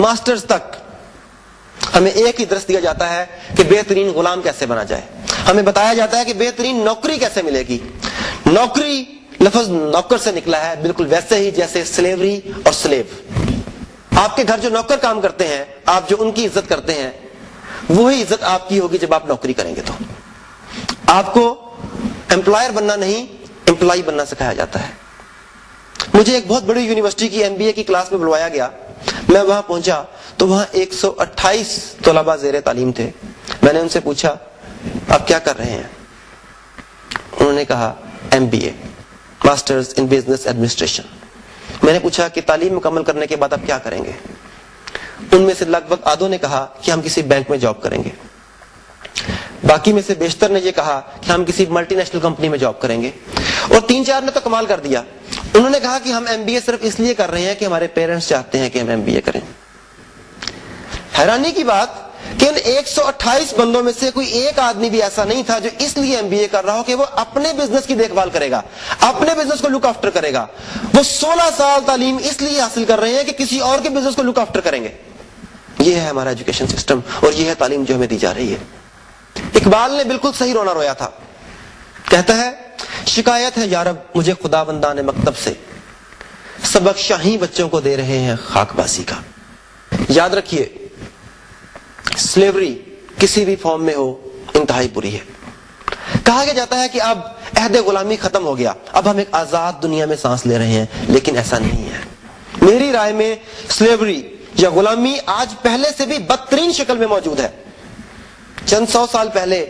Masters تک ہمیں ایک ہی درس دیا جاتا ہے کہ بہترین غلام کیسے بنا جائے. ہمیں بتایا جاتا ہے کہ بہترین نوکری کیسے ملے گی. نوکری لفظ نوکر سے نکلا ہے، بالکل ویسے ہی جیسے سلیوری اور سلیو. آپ کے گھر جو نوکر کام کرتے ہیں، آپ جو ان کی عزت کرتے ہیں، وہی عزت آپ کی ہوگی جب آپ نوکری کریں گے. تو آپ کو امپلائر بننا نہیں، امپلائی بننا سکھایا جاتا ہے. مجھے ایک بہت بڑی یونیورسٹی کی MBA کی کلاس میں بلوایا گیا. میں وہاں پہنچا تو وہاں 128 طلباء زیر تعلیم تھے. میں نے ان سے پوچھا آپ کیا کر رہے ہیں؟ انہوں نے کہا MBA، masters in business administration. میں نے پوچھا کہ تعلیم مکمل کرنے کے بعد آپ کیا کریں گے؟ ان میں سے لگ بھگ آدھوں نے کہا کہ ہم کسی بینک میں جاب کریں گے. باقی میں سے بیشتر نے یہ کہا کہ ہم کسی ملٹی نیشنل کمپنی میں جاب کریں گے. اور 3-4 نے تو کمال کر دیا. انہوں نے کہا کہ ہم MBA صرف اس لیے کر رہے ہیں کہ ہمارے پیرنٹس چاہتے ہیں کہ ہم MBA کریں. حیرانی کی بات کہ ان 128 بندوں میں سے کوئی ایک آدمی بھی ایسا نہیں تھا جو اس لیے MBA کر رہا ہو کہ وہ اپنے بزنس کی دیکھ بھال کرے گا، اپنے بزنس کو لک آفٹر کرے گا. وہ 16 سال تعلیم اس لیے حاصل کر رہے ہیں کہ کسی اور کے بزنس کو لک آفٹر کریں گے. یہ ہے ہمارا ایجوکیشن سسٹم اور یہ ہے تعلیم جو ہمیں دی جا رہی ہے. اقبال نے بالکل صحیح رونا رویا تھا. کہتا ہے شکایت ہے یارب مجھے خدا بندان مکتب سے، سبق شاہی بچوں کو دے رہے ہیں خاک باسی کا. یاد رکھیے سلیوری کسی بھی فارم میں ہو انتہائی بری ہے. کہا جاتا ہے کہ اب عہد غلامی ختم ہو گیا، اب ہم ایک آزاد دنیا میں سانس لے رہے ہیں، لیکن ایسا نہیں ہے. میری رائے میں سلیوری یا غلامی آج پہلے سے بھی بدترین شکل میں موجود ہے. چند 100 سال پہلے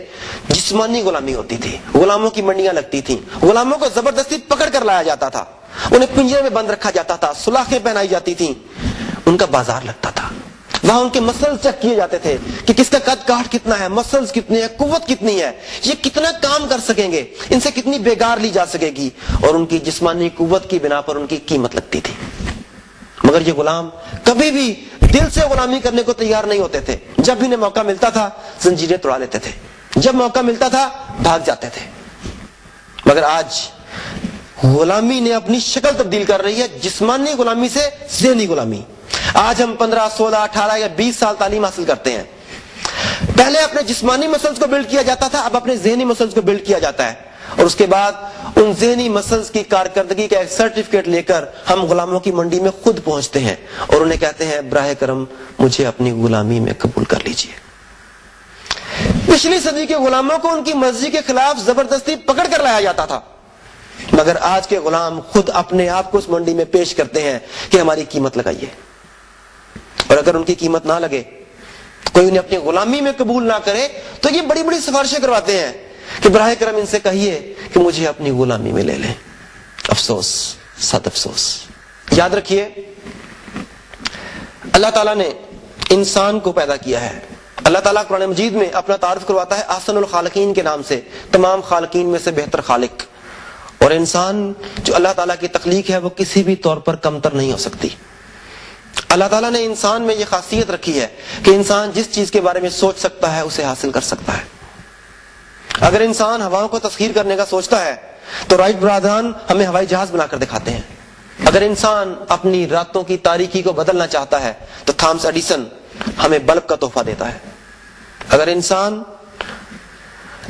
جسمانی غلامی ہوتی تھی، غلاموں کی منڈیاں لگتی تھیں، غلاموں کو زبردستی پکڑ کر لایا جاتا تھا، انہیں پنجرے میں بند رکھا جاتا تھا، سلاخیں پہنائی جاتی تھیں، ان کا بازار لگتا تھا. وہاں ان کے مسلز چیک کیے جاتے تھے کہ کس کا قد کاٹ کتنا ہے، مسلز کتنے ہیں، قوت کتنی ہے، یہ کتنا کام کر سکیں گے، ان سے کتنی بیگار لی جا سکے گی، اور ان کی جسمانی قوت کی بنا پر ان کی قیمت لگتی تھی. مگر یہ غلام کبھی بھی دل سے غلامی کرنے کو تیار نہیں ہوتے تھے. جب بھی انہیں موقع ملتا تھا زنجیریں توڑا لیتے تھے، جب موقع ملتا تھا بھاگ جاتے تھے. مگر آج غلامی نے اپنی شکل تبدیل کر رہی ہے، جسمانی غلامی سے ذہنی غلامی. آج ہم 15 16 18 یا 20 سال تعلیم حاصل کرتے ہیں. پہلے اپنے جسمانی مسلز کو بلڈ کیا جاتا تھا، اب اپنے ذہنی مسلز کو بلڈ کیا جاتا ہے، اور اس کے بعد ان ذہنی مسلز کی کارکردگی کا ایک سرٹیفکیٹ لے کر ہم غلاموں کی منڈی میں خود پہنچتے ہیں اور انہیں کہتے ہیں براہ کرم مجھے اپنی غلامی میں قبول کر لیجئے. پچھلی صدی کے غلاموں کو ان کی مرضی کے خلاف زبردستی پکڑ کر لایا جاتا تھا، مگر آج کے غلام خود اپنے آپ کو اس منڈی میں پیش کرتے ہیں کہ ہماری قیمت لگائیے. اور اگر ان کی قیمت نہ لگے، کوئی انہیں اپنی غلامی میں قبول نہ کرے، تو یہ بڑی بڑی سفارشیں کرواتے ہیں کہ براہ کرم ان سے کہیے کہ مجھے اپنی غلامی میں لے لیں. افسوس، سخت افسوس. یاد رکھیے اللہ تعالیٰ نے انسان کو پیدا کیا ہے. اللہ تعالیٰ قرآن مجید میں اپنا تعارف کرواتا ہے احسن الخالقین کے نام سے، تمام خالقین میں سے بہتر خالق. اور انسان جو اللہ تعالیٰ کی تخلیق ہے وہ کسی بھی طور پر کمتر نہیں ہو سکتی. اللہ تعالیٰ نے انسان میں یہ خاصیت رکھی ہے کہ انسان جس چیز کے بارے میں سوچ سکتا ہے اسے حاصل کر سکتا ہے. اگر انسان ہواؤں کو تسخیر کرنے کا سوچتا ہے تو رائٹ برادران ہمیں ہوائی جہاز بنا کر دکھاتے ہیں. اگر انسان اپنی راتوں کی تاریکی کو بدلنا چاہتا ہے تو تھامس ایڈیسن ہمیں بلب کا تحفہ دیتا ہے. اگر انسان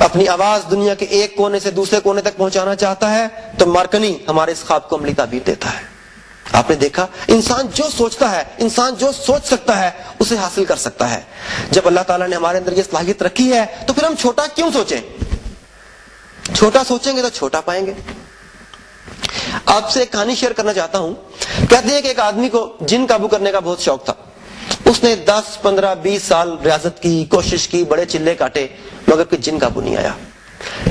اپنی آواز دنیا کے ایک کونے سے دوسرے کونے تک پہنچانا چاہتا ہے تو مارکنی ہمارے اس خواب کو عملی تعبیر دیتا ہے. آپ نے دیکھا انسان جو سوچتا ہے، انسان جو سوچ سکتا ہے اسے حاصل کر سکتا ہے. جب اللہ تعالیٰ نے ہمارے اندر یہ صلاحیت رکھی ہے تو پھر ہم چھوٹا کیوں سوچیں؟ چھوٹا سوچیں گے تو چھوٹا پائیں گے. آپ سے ایک کہانی شیئر کرنا چاہتا ہوں. کہتے ہیں کہ ایک آدمی کو جن قابو کرنے کا بہت شوق تھا. اس نے 10 15 20 سال ریاضت کی، کوشش کی، بڑے چلے کاٹے، مگر کوئی جن قابو نہیں آیا.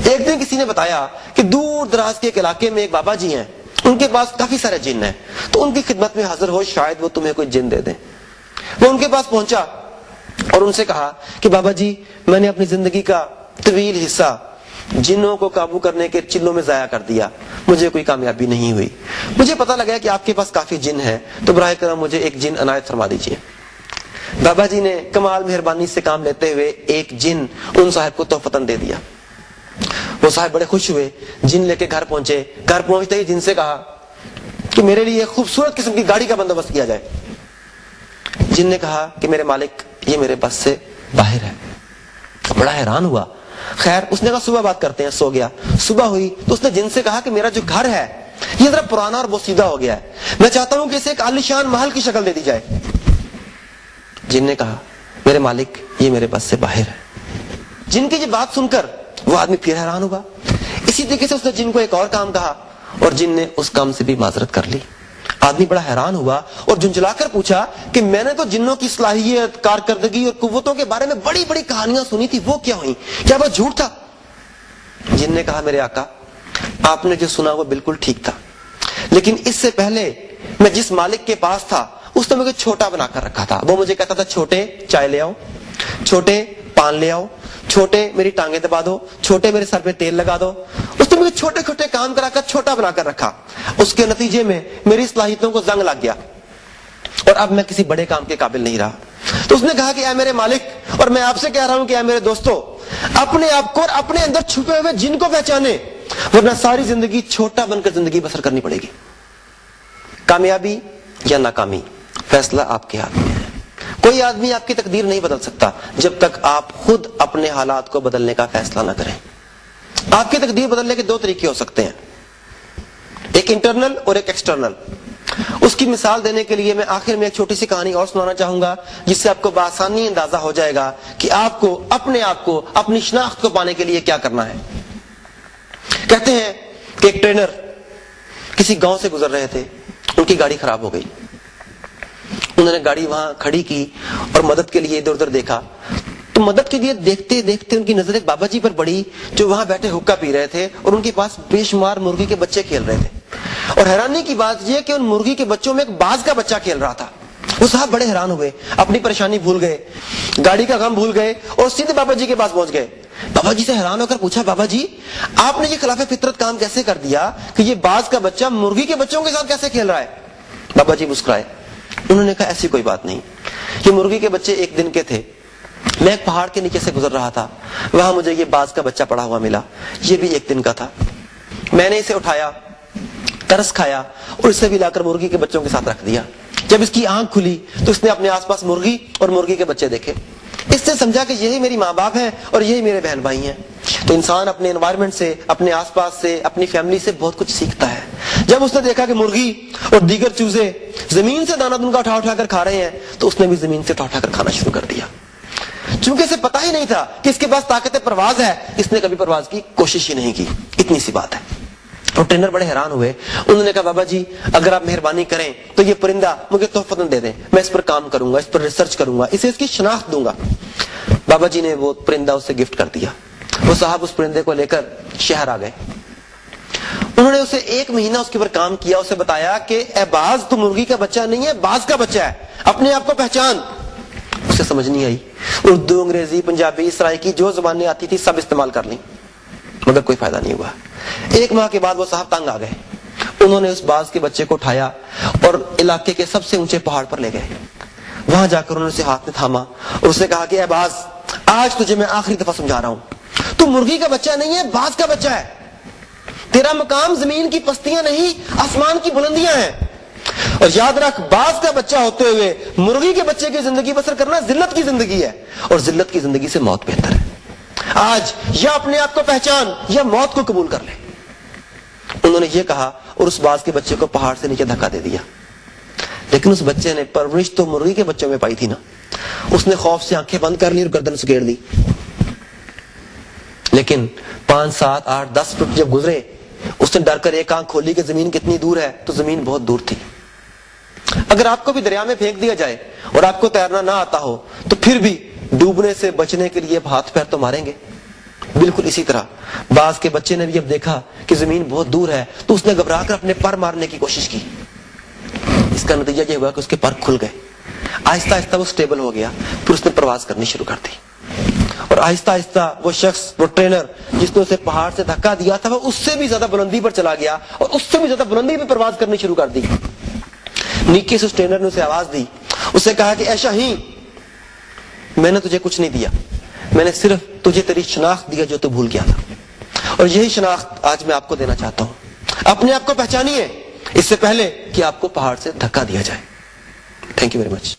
ایک دن کسی نے بتایا کہ دور دراز کے ایک علاقے میں ایک بابا جی ہیں، ان کے پاس کافی سارے جن ہیں، تو ان کی خدمت میں حاضر ہو، شاید وہ تمہیں کوئی جن دے دیں. وہ ان کے پاس پہنچا اور ان سے کہا کہ بابا جی میں نے اپنی زندگی کا طویل حصہ جنوں کو قابو کرنے کے چلوں میں ضائع کر دیا، مجھے کوئی کامیابی نہیں ہوئی. مجھے پتہ لگا کہ آپ کے پاس کافی جن ہیں، تو براہ کرم مجھے ایک جن عنایت فرما دیجیے. بابا جی نے کمال مہربانی سے کام لیتے ہوئے ایک جن ان صاحب کو تحفتاً دے دیا. وہ صاحب بڑے خوش ہوئے، جن لے کے گھر پہنچے. گھر پہنچتے ہی جن سے کہا کہ میرے لیے خوبصورت قسم کی گاڑی کا بندوبست کیا جائے. جن نے کہا کہ میرے مالک یہ میرے بس سے باہر ہے. بڑا حیران ہوا. خیر اس نے کہا صبح بات کرتے ہیں. سو گیا. صبح ہوئی تو اس نے جن سے کہا کہ میرا جو گھر ہے یہ ذرا پرانا اور بوسیدہ ہو گیا ہے, میں چاہتا ہوں کہ اسے ایک عالیشان محل کی شکل دے دی جائے. جن نے کہا میرے مالک یہ میرے بس سے باہر ہے. جن کی یہ بات سن کر وہ آدمی پھر حیران ہوا. اسی طریقے سے اس نے جن کو ایک اور کام کہا اور جن نے اس کام سے بھی معذرت کر لی. آدمی بڑا حیران ہوا اور جھنجھلا کر پوچھا کہ میں نے تو جنوں کی صلاحیت, کارکردگی اور قوتوں کے بارے میں بڑی بڑی کہانیاں سنی تھی, وہ کیا ہوئی؟ کیا وہ جھوٹ تھا؟ جن نے کہا میرے آقا آپ نے جو سنا وہ بالکل ٹھیک تھا, لیکن اس سے پہلے میں جس مالک کے پاس تھا اس نے مجھے چھوٹا بنا کر رکھا تھا. وہ مجھے کہتا تھا چھوٹے چائے لے آؤ, چھوٹے پان لے آؤ, چھوٹے میری ٹانگیں دبا دو, چھوٹے میرے سر پہ تیل لگا دو. اس نے مجھے چھوٹے چھوٹے کام کرا کر چھوٹا بنا کر رکھا. اس کے نتیجے میں میری صلاحیتوں کو زنگ لگ گیا اور اب میں کسی بڑے کام کے قابل نہیں رہا. تو اس نے کہا کہ اے میرے مالک, اور میں آپ سے کہہ رہا ہوں کہ اے میرے دوستو, اپنے آپ کو اور اپنے اندر چھپے ہوئے جن کو پہچانے, ورنہ ساری زندگی چھوٹا بن کر زندگی بسر کرنی پڑے گی. کامیابی یا ناکامی فیصلہ آپ کے ہاتھ میں ہے. کوئی آدمی آپ کی تقدیر نہیں بدل سکتا جب تک آپ خود اپنے حالات کو بدلنے کا فیصلہ نہ کریں. آپ کی تقدیر بدلنے کے دو طریقے ہو سکتے ہیں, ایک انٹرنل اور ایک ایکسٹرنل. اس کی مثال دینے کے لیے میں آخر میں ایک چھوٹی سی کہانی اور سنانا چاہوں گا جس سے آپ کو بآسانی اندازہ ہو جائے گا کہ آپ کو اپنی شناخت کو پانے کے لیے کیا کرنا ہے. کہتے ہیں کہ ایک ٹرینر کسی گاؤں سے گزر رہے تھے, ان کی گاڑی خراب ہو گئی. انہوں نے گاڑی وہاں کھڑی کی اور مدد کے لیے ادھر ادھر دیکھا. تو مدد کے لیے دیکھتے دیکھتے ان کی نظر ایک بابا جی پر پڑی جو وہاں بیٹھے حقہ پی رہے تھے اور ان کے پاس بے شمار مرغی کے بچے کھیل رہے تھے. اور حیرانی کی بات یہ کہ ان مرغی کے بچوں میں ایک باز کا بچہ کھیل رہا تھا. وہ صاحب بڑے حیران ہوئے, اپنی پریشانی بھول گئے, گاڑی کا غم بھول گئے اور سیدھے بابا جی کے پاس پہنچ گئے. بابا جی سے حیران ہو کر پوچھا, بابا جی آپ نے یہ خلاف فطرت کام کیسے کر دیا کہ یہ باز کا بچہ مرغی کے بچوں کے ساتھ کیسے کھیل رہا ہے؟ بابا جی مسکرائے. انہوں نے کہا ایسی کوئی بات نہیں, یہ مرغی کے بچے ایک دن کے تھے. میں ایک پہاڑ کے نیچے سے گزر رہا تھا, وہاں مجھے یہ باز کا بچہ پڑا ہوا ملا, یہ بھی ایک دن کا تھا. میں نے اسے اٹھایا, ترس کھایا اور اسے بھی لا کر مرغی کے بچوں کے ساتھ رکھ دیا. جب اس کی آنکھ کھلی تو اس نے اپنے آس پاس مرغی اور مرغی کے بچے دیکھے. اس نے سمجھا کہ یہی میری ماں باپ ہیں اور یہی میرے بہن بھائی ہیں. تو انسان اپنے انوائرمنٹ سے, اپنے آس پاس سے, اپنی فیملی سے بہت کچھ سیکھتا ہے. جب اس نے دیکھا کہ مرغی اور دیگر چوزے زمین سے دانہ دن کا اٹھا کر کھا رہے ہیں تو اس نے بھی زمین سے اٹھا کر کھانا شروع کر دیا. چونکہ اسے پتا ہی نہیں تھا کہ اس کے پاس طاقت پرواز ہے, اس نے کبھی پرواز کی کوشش ہی نہیں کی. اتنی سی بات ہے. اور ٹرینر بڑے حیران ہوئے. انہوں نے کہا بابا جی اگر آپ مہربانی کریں تو یہ پرندہ مجھے تحفتاً دے دیں, میں اس پر کام کروں گا, اس پر ریسرچ کروں گا, اسے اس کی شناخت دوں گا. بابا جی نے وہ پرندہ اسے گفٹ کر دیا. وہ صاحب اس پرندے کو لے کر شہر آ گئے. انہوں نے اسے 1 مہینہ اس کے اوپر کام کیا. اسے بتایا کہ اے باز تو مرغی کا بچہ نہیں ہے, باز کا بچہ ہے, اپنے آپ کو پہچان. اسے سمجھ نہیں آئی. اردو, انگریزی, پنجابی, سرائکی جو زبانیں آتی تھی سب استعمال کر لیں مگر کوئی فائدہ نہیں ہوا. 1 ماہ کے بعد وہ صاحب تنگ آ گئے. انہوں نے اس باز کے بچے کو اٹھایا اور علاقے کے سب سے اونچے پہاڑ پر لے گئے. وہاں جا کر انہوں نے اسے ہاتھ میں تھاما اور اسے کہا کہ اے باز آج تجھے میں آخری دفعہ سمجھا رہا ہوں, تو مرغی کا بچہ نہیں ہے, باز کا بچہ ہے. تیرا مقام زمین کی پستیاں نہیں آسمان کی بلندیاں ہیں. اور یاد رکھ باز کا بچہ ہوتے ہوئے مرغی کے بچے کی زندگی بسر کرنا ذلت کی زندگی ہے, اور ذلت کی زندگی سے موت بہتر ہے. آج یا اپنے آپ کو پہچان یا موت کو قبول کر لے. انہوں نے یہ کہا اور اس باز کے بچے کو پہاڑ سے نیچے دھکا دے دیا. لیکن اس بچے نے پرورش تو مرغی کے بچوں میں پائی تھی نا. اس نے خوف سے آنکھیں بند کر لی اور گردن سکیڑ لی. لیکن 5, 7, 8, 10 فٹ جب گزرے اس نے ڈر کر ایک آنکھ کھولی کہ زمین کتنی دور ہے, تو زمین بہت دور تھی. اگر آپ کو بھی دریا میں پھینک دیا جائے اور آپ کو تیرنا نہ آتا ہو تو پھر بھی ڈوبنے سے بچنے کے لیے ہاتھ پیر تو ماریں گے. بالکل اسی طرح باز کے بچے نے بھی جب دیکھا کہ زمین بہت دور ہے تو اس نے گھبرا کر اپنے پر مارنے کی کوشش کی. اس کا نتیجہ یہ ہوا کہ اس کے پر کھل گئے. آہستہ آہستہ وہ سٹیبل ہو گیا. پھر اس نے پرواز کرنی شروع کر دی. اور آہستہ آہستہ وہ شخص, وہ ٹرینر جس نے اسے پہاڑ سے دھکا دیا تھا, وہ اس سے بھی زیادہ بلندی پر چلا گیا اور اس سے بھی زیادہ بلندی پہ پرواز کرنی شروع کر دی. نیچے سے اس ٹرینر نے اسے آواز دی. اسے کہا کہ اے شاہین, میں نے تجھے کچھ نہیں دیا, میں نے صرف تجھے تیری شناخت دیا جو تو بھول گیا تھا, اور یہی شناخت آج میں آپ کو دینا چاہتا ہوں. اپنے آپ کو پہچانیے اس سے پہلے کہ آپ کو پہاڑ سے دھکا دیا جائے. Thank you very much.